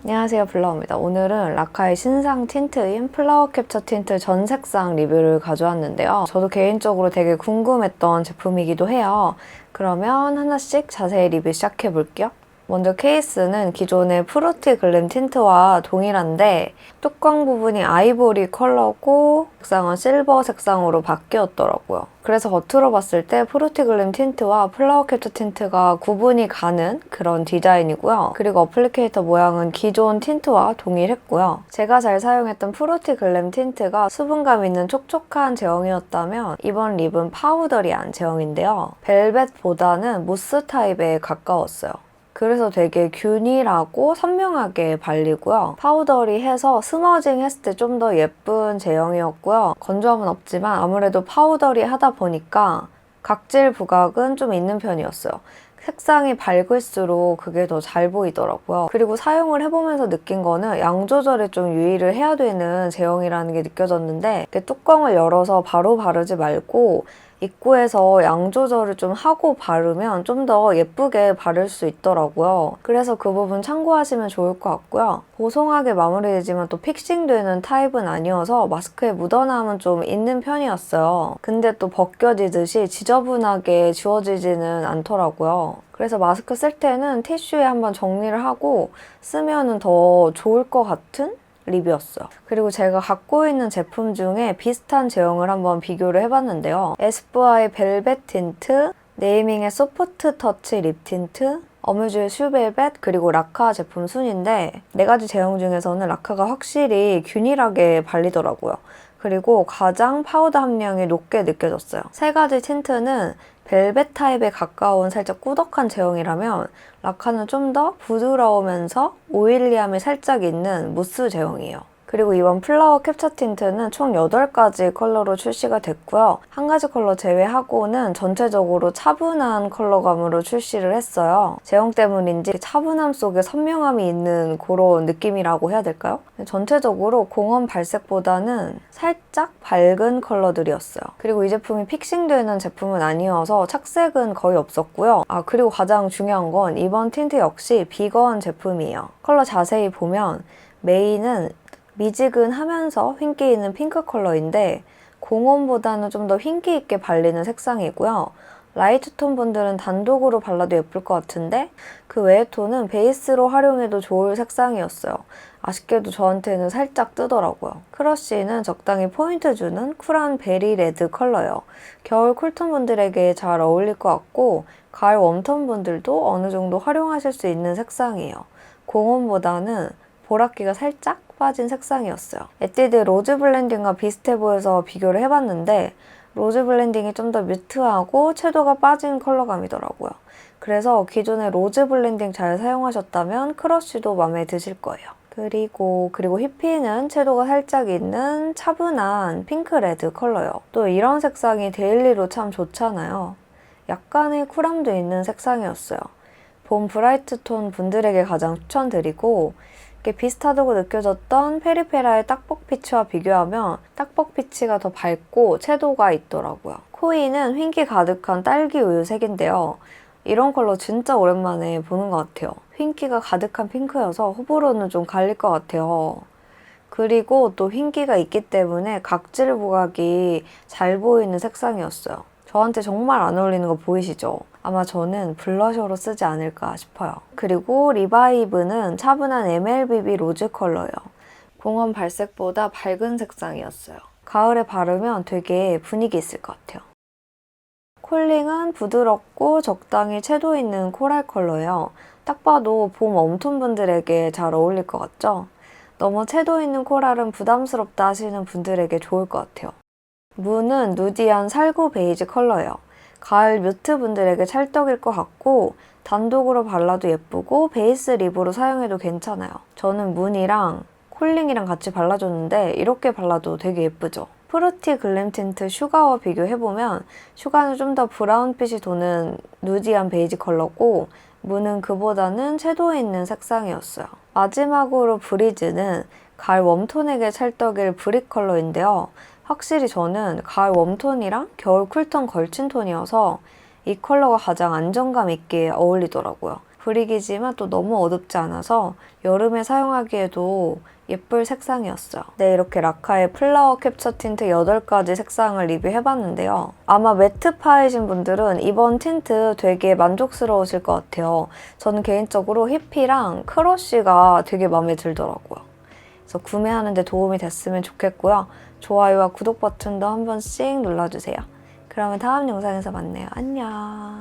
안녕하세요, 블러우입니다. 오늘은 라카의 신상 틴트인 플라워 캡처 틴트 전 색상 리뷰를 가져왔는데요. 저도 개인적으로 되게 궁금했던 제품이기도 해요. 그러면 하나씩 자세히 리뷰 시작해 볼게요. 먼저 케이스는 기존의 프루티 글램 틴트와 동일한데 뚜껑 부분이 아이보리 컬러고 색상은 실버 색상으로 바뀌었더라고요. 그래서 겉으로 봤을 때 프루티 글램 틴트와 플라워 캡처 틴트가 구분이 가는 그런 디자인이고요. 그리고 어플리케이터 모양은 기존 틴트와 동일했고요. 제가 잘 사용했던 프루티 글램 틴트가 수분감 있는 촉촉한 제형이었다면 이번 립은 파우더리한 제형인데요. 벨벳보다는 무스 타입에 가까웠어요. 그래서 되게 균일하고 선명하게 발리고요. 파우더리해서 스머징 했을 때 좀 더 예쁜 제형이었고요. 건조함은 없지만 아무래도 파우더리하다 보니까 각질 부각은 좀 있는 편이었어요. 색상이 밝을수록 그게 더 잘 보이더라고요. 그리고 사용을 해보면서 느낀 거는 양 조절에 좀 유의를 해야 되는 제형이라는 게 느껴졌는데 뚜껑을 열어서 바로 바르지 말고 입구에서 양 조절을 좀 하고 바르면 좀 더 예쁘게 바를 수 있더라고요. 그래서 그 부분 참고하시면 좋을 것 같고요. 보송하게 마무리되지만 또 픽싱되는 타입은 아니어서 마스크에 묻어남은 좀 있는 편이었어요. 근데 또 벗겨지듯이 지저분하게 지워지지는 않더라고요. 그래서 마스크 쓸 때는 티슈에 한번 정리를 하고 쓰면 더 좋을 것 같은 립이었어요. 그리고 제가 갖고 있는 제품 중에 비슷한 제형을 한번 비교를 해봤는데요. 에스쁘아의 벨벳 틴트, 네이밍의 소프트 터치 립 틴트, 어뮤즈의 슈벨벳, 그리고 라카 제품 순인데 4가지 제형 중에서는 라카가 확실히 균일하게 발리더라고요. 그리고 가장 파우더 함량이 높게 느껴졌어요. 3가지 틴트는 벨벳 타입에 가까운 살짝 꾸덕한 제형이라면 라카는 좀 더 부드러우면서 오일리함이 살짝 있는 무스 제형이에요. 그리고 이번 플라워 캡처 틴트는 총 8가지 컬러로 출시가 됐고요. 한 가지 컬러 제외하고는 전체적으로 차분한 컬러감으로 출시를 했어요. 제형 때문인지 차분함 속에 선명함이 있는 그런 느낌이라고 해야 될까요? 전체적으로 공원 발색보다는 살짝 밝은 컬러들이었어요. 그리고 이 제품이 픽싱되는 제품은 아니어서 착색은 거의 없었고요. 그리고 가장 중요한 건 이번 틴트 역시 비건 제품이에요. 컬러 자세히 보면 메인은 미지근하면서 흰기 있는 핑크 컬러인데 공원보다는 좀 더 흰기 있게 발리는 색상이고요. 라이트 톤 분들은 단독으로 발라도 예쁠 것 같은데 그 외의 톤은 베이스로 활용해도 좋을 색상이었어요. 아쉽게도 저한테는 살짝 뜨더라고요. 크러쉬는 적당히 포인트 주는 쿨한 베리 레드 컬러예요. 겨울 쿨톤 분들에게 잘 어울릴 것 같고 가을 웜톤 분들도 어느 정도 활용하실 수 있는 색상이에요. 공원보다는 보랏기가 살짝 빠진 색상이었어요. 에뛰드 로즈 블렌딩과 비슷해 보여서 비교를 해봤는데 로즈 블렌딩이 좀 더 뮤트하고 채도가 빠진 컬러감이더라고요. 그래서 기존에 로즈 블렌딩 잘 사용하셨다면 크러쉬도 마음에 드실 거예요. 그리고 휘피는 채도가 살짝 있는 차분한 핑크레드 컬러예요. 또 이런 색상이 데일리로 참 좋잖아요. 약간의 쿨함도 있는 색상이었어요. 봄 브라이트 톤 분들에게 가장 추천드리고 비슷하다고 느껴졌던 페리페라의 딱복 피치와 비교하면 딱복 피치가 더 밝고 채도가 있더라고요. 코이는 흰기 가득한 딸기 우유 색인데요. 이런 컬러 진짜 오랜만에 보는 것 같아요. 흰기가 가득한 핑크여서 호불호는 좀 갈릴 것 같아요. 그리고 또 흰기가 있기 때문에 각질 부각이 잘 보이는 색상이었어요. 저한테 정말 안 어울리는 거 보이시죠? 아마 저는 블러셔로 쓰지 않을까 싶어요. 그리고 리바이브는 차분한 MLBB 로즈 컬러예요. 공원 발색보다 밝은 색상이었어요. 가을에 바르면 되게 분위기 있을 것 같아요. 콜링은 부드럽고 적당히 채도 있는 코랄 컬러예요. 딱 봐도 봄 웜톤 분들에게 잘 어울릴 것 같죠? 너무 채도 있는 코랄은 부담스럽다 하시는 분들에게 좋을 것 같아요. 무는 누디한 살구 베이지 컬러예요. 가을 뮤트 분들에게 찰떡일 것 같고 단독으로 발라도 예쁘고 베이스 립으로 사용해도 괜찮아요. 저는 문이랑 콜링이랑 같이 발라줬는데 이렇게 발라도 되게 예쁘죠? 프루티 글램 틴트 슈가와 비교해보면 슈가는 좀 더 브라운빛이 도는 누디한 베이지 컬러고 무는 그보다는 채도 있는 색상이었어요. 마지막으로 브리즈는 가을 웜톤에게 찰떡일 브릭 컬러인데요. 확실히 저는 가을 웜톤이랑 겨울 쿨톤 걸친 톤이어서 이 컬러가 가장 안정감 있게 어울리더라고요. 브릭이지만 또 너무 어둡지 않아서 여름에 사용하기에도 예쁠 색상이었어요. 네, 이렇게 라카의 플라워 캡처 틴트 8가지 색상을 리뷰해봤는데요. 아마 매트 파이신 분들은 이번 틴트 되게 만족스러우실 것 같아요. 저는 개인적으로 휘피랑 크러쉬가 되게 마음에 들더라고요. 그래서 구매하는 데 도움이 됐으면 좋겠고요. 좋아요와 구독 버튼도 한 번씩 눌러주세요. 그러면 다음 영상에서 만나요. 안녕.